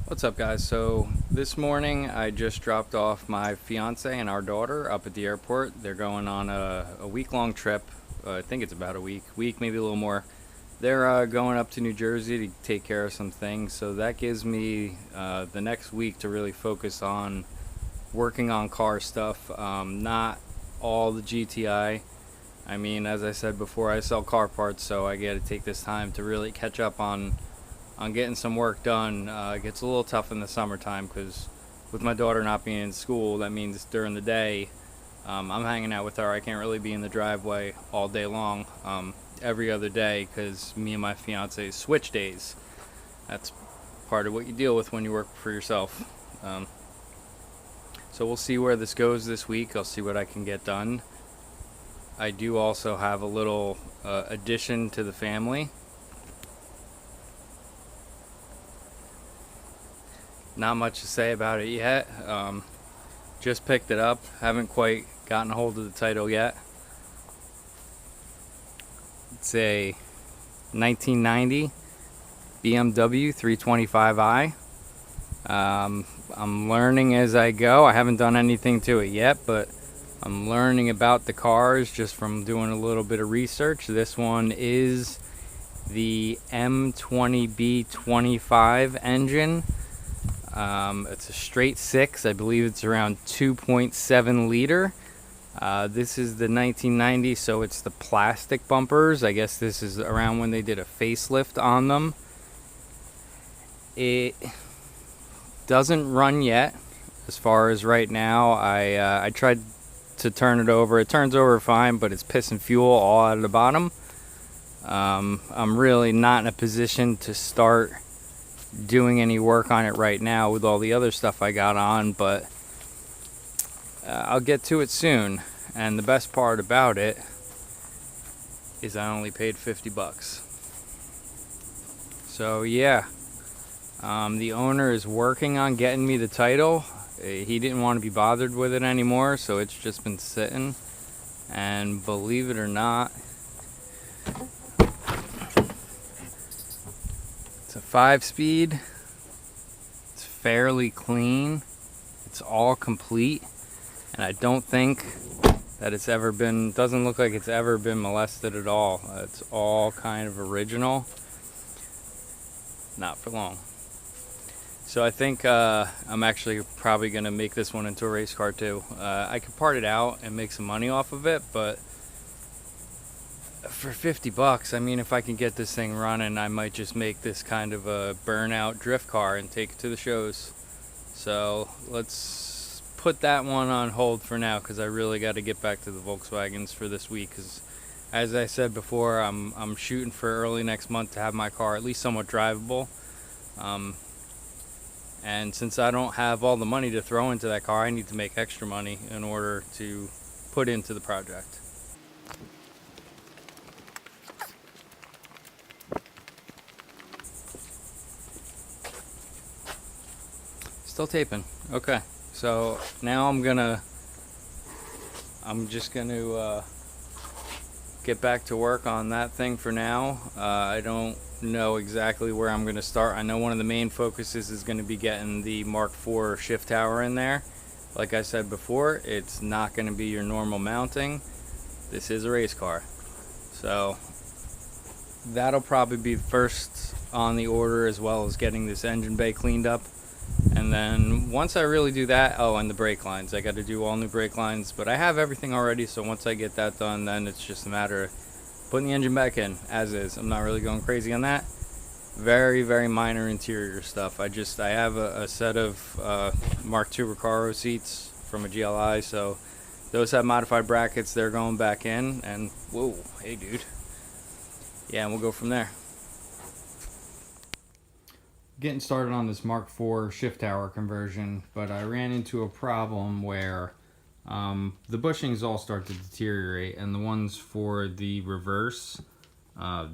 What's up, guys? So this morning I just dropped off my fiance and our daughter up at the airport. They're going on a week-long trip. I think it's about a week, maybe a little more. They're going up to New Jersey to take care of some things, so that gives me the next week to really focus on working on car stuff. Not all the GTI. I mean, as I said before, I sell car parts, so I get to take this time to really catch up on getting some work done. It gets a little tough in the summertime because with my daughter not being in school, that means during the day I'm hanging out with her. I can't really be in the driveway all day long, every other day, because me and my fiance switch days. That's part of what you deal with when you work for yourself. So we'll see where this goes this week. I'll see what I can get done. I do also have a little addition to the family. Not much to say about it yet. Just picked it up. Haven't quite gotten a hold of the title yet. It's a 1990 BMW 325i. I'm learning as I go. I haven't done anything to it yet, but I'm learning about the cars just from doing a little bit of research. This one is the M20B25 engine. It's a straight 6. I believe it's around 2.7 liter. This is the 1990, so it's the plastic bumpers. I guess this is around when they did a facelift on them. It doesn't run yet, as far as right now. I tried to turn it over. It turns over fine, but it's pissing fuel all out of the bottom. I'm really not in a position to start doing any work on it right now with all the other stuff I got on, but I'll get to it soon. And the best part about it is I only paid 50 bucks. So yeah, the owner is working on getting me the title. He didn't want to be bothered with it anymore, so it's just been sitting. And believe it or not, it's a 5-speed. It's fairly clean. It's all complete, and I don't think that it's ever been, doesn't look like it's ever been molested at all. It's all kind of original. Not for long. So I think I'm actually probably going to make this one into a race car too. I could part it out and make some money off of it, but for 50 bucks, I mean, if I can get this thing running, I might just make this kind of a burnout drift car and take it to the shows. So let's put that one on hold for now, because I really got to get back to the Volkswagens for this week. Because as I said before, I'm shooting for early next month to have my car at least somewhat drivable. And since I don't have all the money to throw into that car, I need to make extra money in order to put into the project. Still taping. Okay, so now I'm just gonna get back to work on that thing for now. I don't know exactly where I'm gonna start. I know one of the main focuses is gonna be getting the MK4 shift tower in there. Like I said before, it's not gonna be your normal mounting. This is a race car, so that'll probably be first on the order, as well as getting this engine bay cleaned up. And then once I really do that, oh, and the brake lines, I got to do all new brake lines, but I have everything already, so once I get that done, then it's just a matter of putting the engine back in as is. I'm not really going crazy on that. Very, very minor interior stuff. I have a set of Mark II Recaro seats from a GLI, so those have modified brackets. They're going back in, and whoa, hey dude. Yeah, and we'll go from there. Getting started on this MK4 shift tower conversion, but I ran into a problem where the bushings all start to deteriorate, and the ones for the reverse,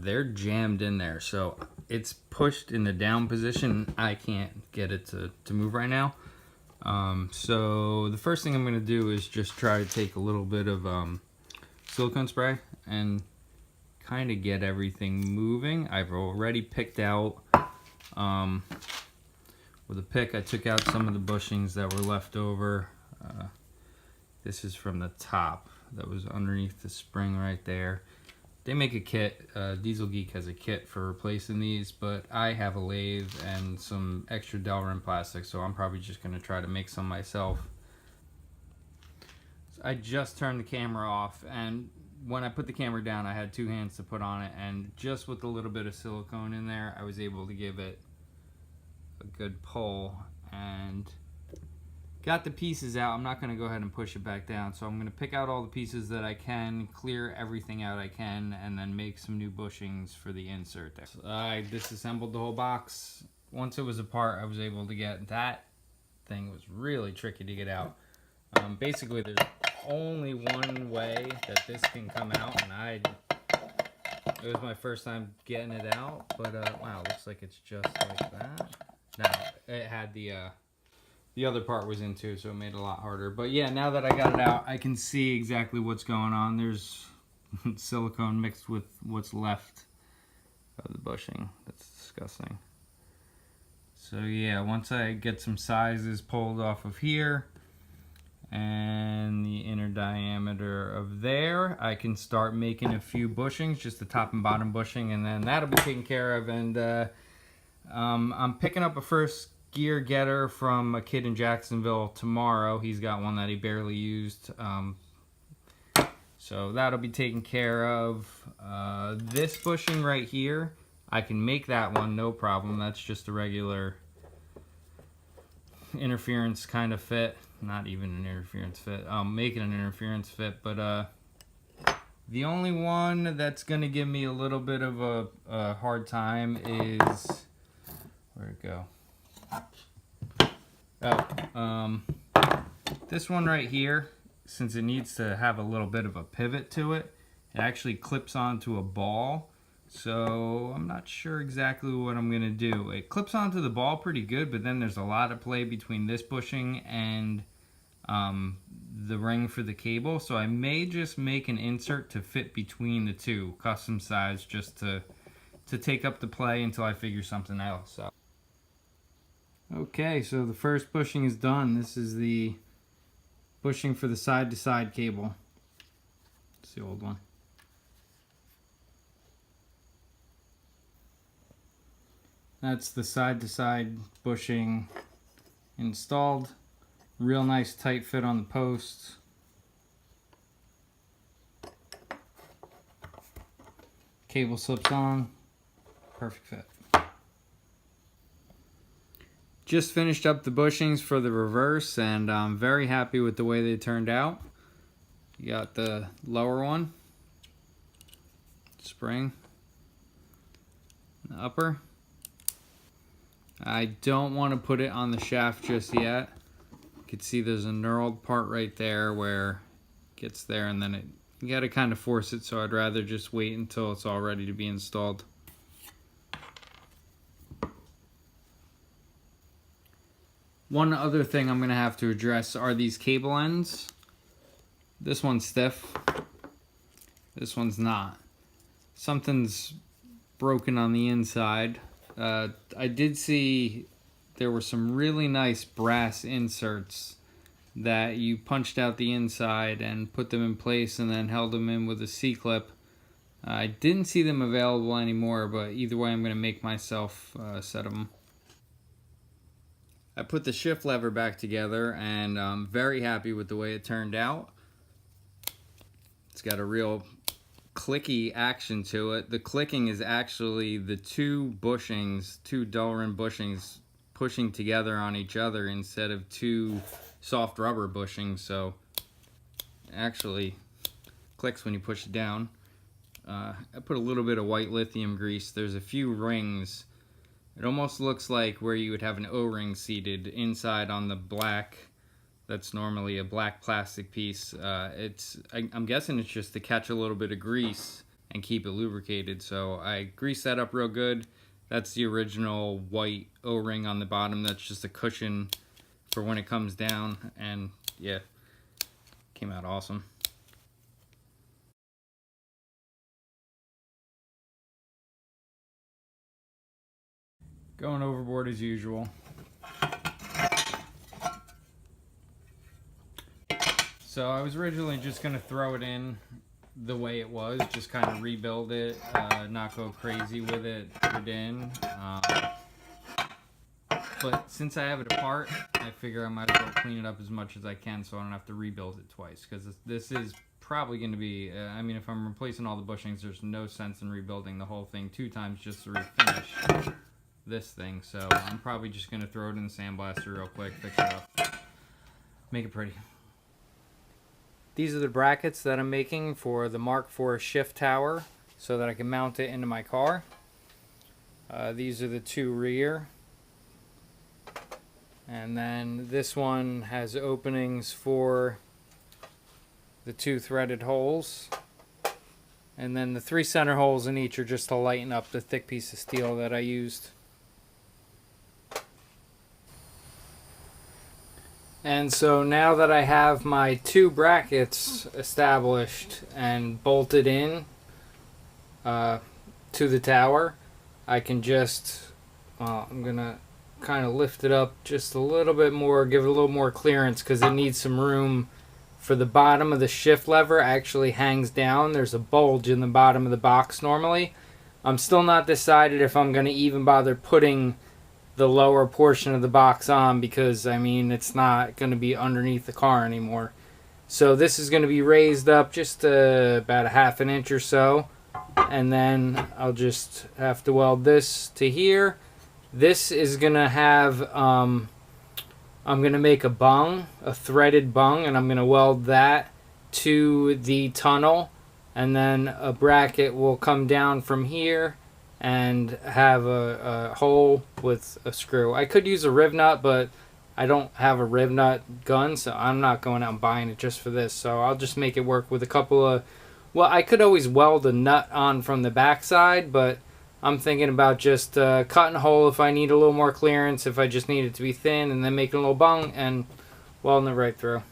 they're jammed in there, so it's pushed in the down position. I can't get it to move right now. So the first thing I'm going to do is just try to take a little bit of silicone spray and kind of get everything moving. I've already picked out what With a pick, I took out some of the bushings that were left over. This is from the top that was underneath the spring right there. They make a kit. Diesel Geek has a kit for replacing these, but I have a lathe and some extra Delrin plastic, so I'm probably just going to try to make some myself. So I just turned the camera off, and when I put the camera down, I had 2 hands to put on it, and just with a little bit of silicone in there, I was able to give it a good pull and got the pieces out. I'm not going to go ahead and push it back down, so I'm going to pick out all the pieces that I can, clear everything out I can, and then make some new bushings for the insert there. So I disassembled the whole box. Once it was apart, I was able to get that thing. Was really tricky to get out. Basically, there's only one way that this can come out, and it was my first time getting it out, but wow, looks like it's just like that. No, it had the other part was in too, so it made it a lot harder. But yeah, now that I got it out, I can see exactly what's going on. There's silicone mixed with what's left of the bushing. That's disgusting. So yeah, once I get some sizes pulled off of here and the inner diameter of there, I can start making a few bushings, just the top and bottom bushing, and then that'll be taken care of. And I'm picking up a first gear getter from a kid in Jacksonville tomorrow. He's got one that he barely used, so that'll be taken care of. This bushing right here, I can make that one no problem. That's just a regular interference kind of fit, not even an interference fit. Making an interference fit, but the only one that's gonna give me a little bit of a hard time is, where'd it go? Oh, this one right here, since it needs to have a little bit of a pivot to it, it actually clips onto a ball. So I'm not sure exactly what I'm gonna do. It clips onto the ball pretty good, but then there's a lot of play between this bushing and the ring for the cable. So I may just make an insert to fit between the two, custom size, just to take up the play until I figure something else out. Okay, so the first bushing is done. This is the bushing for the side-to-side cable. It's the old one. That's the side-to-side bushing installed. Real nice tight fit on the posts. Cable slips on. Perfect fit. Just finished up the bushings for the reverse, and I'm very happy with the way they turned out. You got the lower one, spring, the upper. I don't want to put it on the shaft just yet. You can see there's a knurled part right there where it gets there, and then you got to kind of force it, so I'd rather just wait until it's all ready to be installed. One other thing I'm going to have to address are these cable ends. This one's stiff. This one's not. Something's broken on the inside. I did see there were some really nice brass inserts that you punched out the inside and put them in place and then held them in with a C-clip. I didn't see them available anymore, but either way I'm going to make myself a set of them. I put the shift lever back together, and I'm very happy with the way it turned out. It's got a real clicky action to it. The clicking is actually the two bushings, two Delrin bushings, pushing together on each other instead of two soft rubber bushings, so it actually clicks when you push it down. I put a little bit of white lithium grease. There's a few rings. It almost looks like where you would have an O-ring seated inside on the black. That's normally a black plastic piece. I'm guessing it's just to catch a little bit of grease and keep it lubricated. So I greased that up real good. That's the original white O-ring on the bottom. That's just a cushion for when it comes down. And yeah, came out awesome. Going overboard as usual. So I was originally just going to throw it in the way it was, just kind of rebuild it, not go crazy with it, put it in. But since I have it apart, I figure I might as well clean it up as much as I can so I don't have to rebuild it twice. Because this is probably going to be, I mean, if I'm replacing all the bushings, there's no sense in rebuilding the whole thing 2 times just to refinish this thing. So I'm probably just going to throw it in the sandblaster real quick, fix it up, make it pretty. These are the brackets that I'm making for the Mk4 shift tower so that I can mount it into my car. These are the 2 rear. And then this one has openings for the 2 threaded holes. And then the 3 center holes in each are just to lighten up the thick piece of steel that I used. And so now that I have my 2 brackets established and bolted in to the tower, I can just, I'm going to kind of lift it up just a little bit more, give it a little more clearance because it needs some room for the bottom of the shift lever actually hangs down. There's a bulge in the bottom of the box normally. I'm still not decided if I'm going to even bother putting the lower portion of the box on because, I mean, it's not going to be underneath the car anymore. So this is going to be raised up just about a ½ an inch or so, and then I'll just have to weld this to here. This is going to have, I'm going to make a bung, a threaded bung, and I'm going to weld that to the tunnel. And then a bracket will come down from here and have a hole with a screw. I could use a riv nut, but I don't have a riv nut gun, so I'm not going out and buying it just for this. So I'll just make it work with a couple of, well, I could always weld a nut on from the backside, but I'm thinking about just cutting a hole if I need a little more clearance, if I just need it to be thin, and then making a little bung and welding it right through.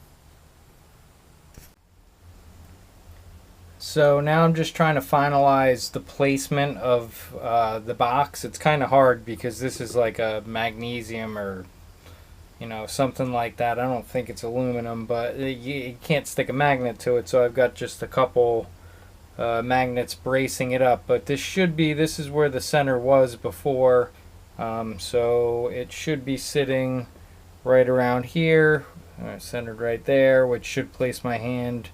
So now I'm just trying to finalize the placement of the box. It's kind of hard because this is like a magnesium or, you know, something like that. I don't think it's aluminum, but you can't stick a magnet to it, so I've got just a couple magnets bracing it up. But this is where the center was before, so it should be sitting right around here, centered right there, which should place my hand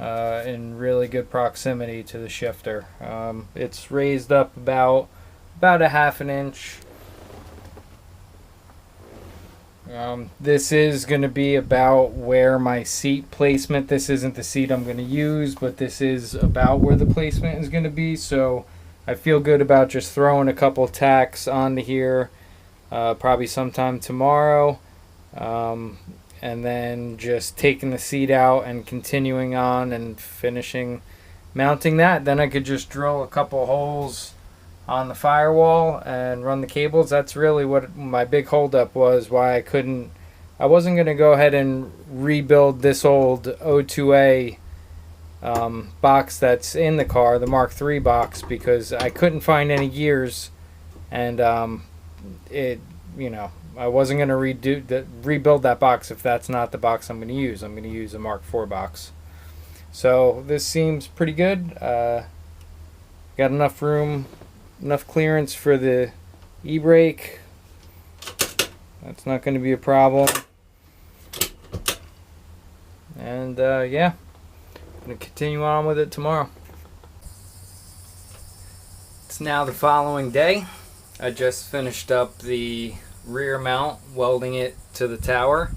in really good proximity to the shifter. It's raised up about a ½ an inch. This is going to be about where my seat placement, this isn't the seat I'm going to use, but this is about where the placement is going to be. So I feel good about just throwing a couple tacks onto here, probably sometime tomorrow. And then just taking the seat out and continuing on and finishing mounting that. Then I could just drill a couple holes on the firewall and run the cables. That's really what my big holdup was, why I wasn't going to go ahead and rebuild this old O2A box that's in the car, the Mk3 box, because I couldn't find any gears, and I wasn't going to rebuild that box if that's not the box I'm going to use. I'm going to use a Mk4 box. So this seems pretty good. Got enough room, enough clearance for the e-brake. That's not going to be a problem. And yeah, I'm going to continue on with it tomorrow. It's now the following day. I just finished up the rear mount, welding it to the tower.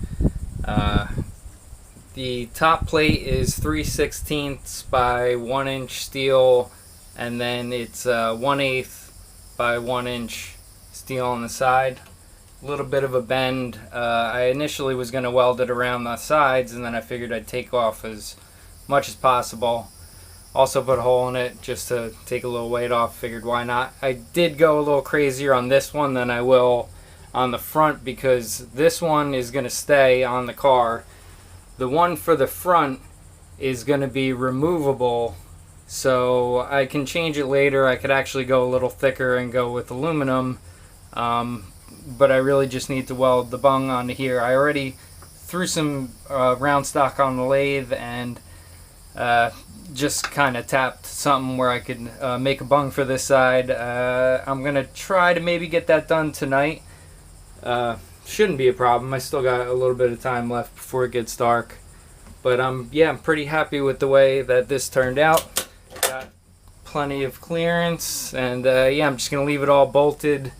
The top plate is 3/16 by 1 inch steel, and then it's 1/8 by 1 inch steel on the side. A little bit of a bend. I initially was going to weld it around the sides, and then I figured I'd take off as much as possible. Also put a hole in it just to take a little weight off. Figured why not. I did go a little crazier on this one than I will on the front, because this one is going to stay on the car. The one for the front is going to be removable, so I can change it later. I could actually go a little thicker and go with aluminum, but I really just need to weld the bung onto here. I already threw some round stock on the lathe and just kind of tapped something where I could make a bung for this side. I'm gonna try to maybe get that done tonight. Shouldn't be a problem. I still got a little bit of time left before it gets dark. But yeah, I'm pretty happy with the way that this turned out. Got plenty of clearance, and yeah, I'm just gonna leave it all bolted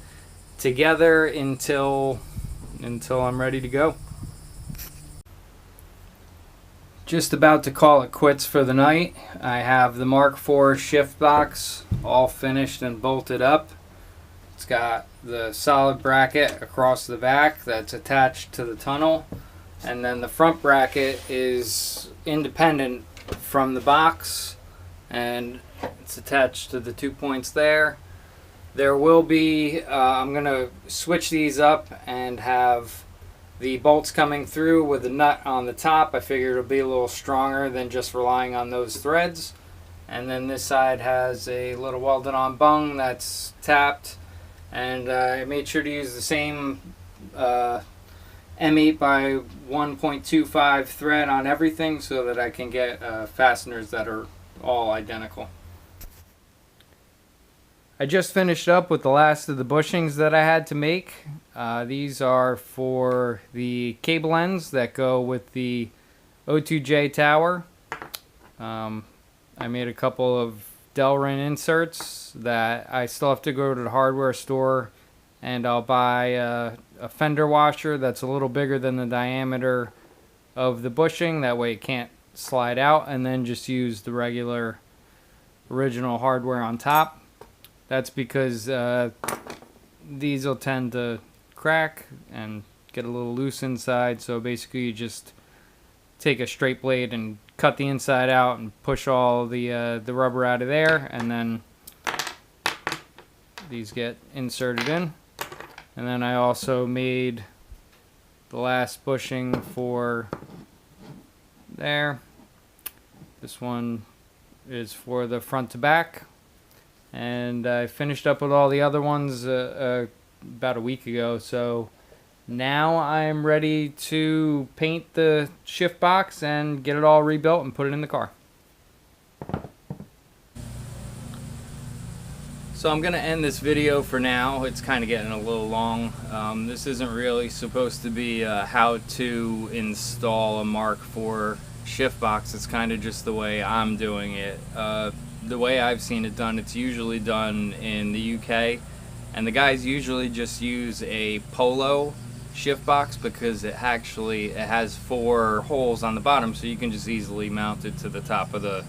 together until I'm ready to go. Just about to call it quits for the night. I have the MK4 Shift Box all finished and bolted up. It's got the solid bracket across the back that's attached to the tunnel, and then the front bracket is independent from the box and it's attached to the 2 points there. There will be, I'm going to switch these up and have the bolts coming through with a nut on the top. I figured it'll be a little stronger than just relying on those threads. And then this side has a little welded on bung that's tapped. And I made sure to use the same M8 by 1.25 thread on everything so that I can get fasteners that are all identical. I just finished up with the last of the bushings that I had to make. These are for the cable ends that go with the O2J tower. I made a couple of Delrin inserts that I still have to go to the hardware store and I'll buy a fender washer that's a little bigger than the diameter of the bushing. That way it can't slide out, and then just use the regular original hardware on top. That's because these will tend to crack and get a little loose inside, so basically you just take a straight blade and cut the inside out and push all the rubber out of there, and then these get inserted in. And then I also made the last bushing for there. This one is for the front to back. And I finished up with all the other ones about a week ago. So now I'm ready to paint the shift box and get it all rebuilt and put it in the car. So I'm going to end this video for now. It's kind of getting a little long. This isn't really supposed to be how to install a MK4 shift box. It's kind of just the way I'm doing it. The way I've seen it done, it's usually done in the UK, and the guys usually just use a Polo shift box because it has 4 holes on the bottom, so you can just easily mount it to the top of the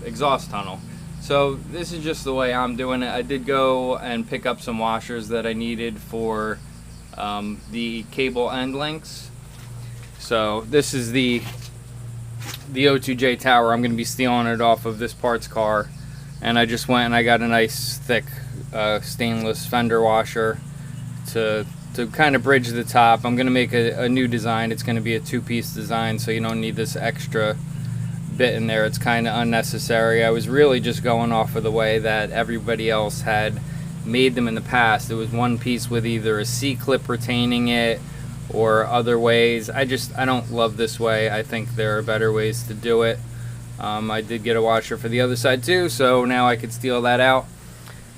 exhaust tunnel. So this is just the way I'm doing it. I did go and pick up some washers that I needed for the cable end links. So this is the O2J tower. I'm going to be stealing it off of this parts car, and I just went and I got a nice thick stainless fender washer to kind of bridge the top. I'm going to make a new design. It's going to be a 2-piece design, so you don't need this extra bit in there. It's kind of unnecessary. I was really just going off of the way that everybody else had made them in the past. It was one piece with either a C-clip retaining it or other ways. I don't love this way. I think there are better ways to do it. I did get a washer for the other side too, so now I could steal that out.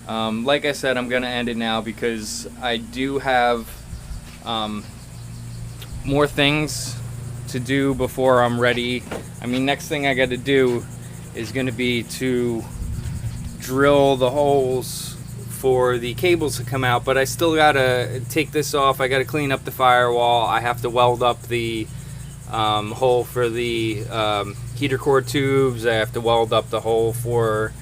Like I said, I'm gonna end it now because I do have more things to do before I'm ready. I mean, next thing I got to do is going to be to drill the holes for the cables to come out, but I still got to take this off. I got to clean up the firewall. I have to weld up the hole for the heater core tubes. I have to weld up the hole for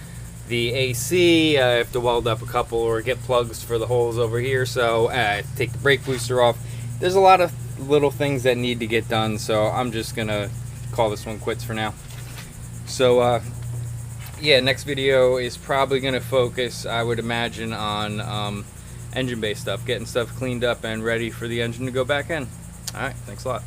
the AC. I have to weld up a couple or get plugs for the holes over here. So I take the brake booster off. There's a lot of little things that need to get done, so I'm just gonna call this one quits for now. So yeah, next video is probably gonna focus, I would imagine, on engine bay stuff, getting stuff cleaned up and ready for the engine to go back in. Alright, thanks a lot.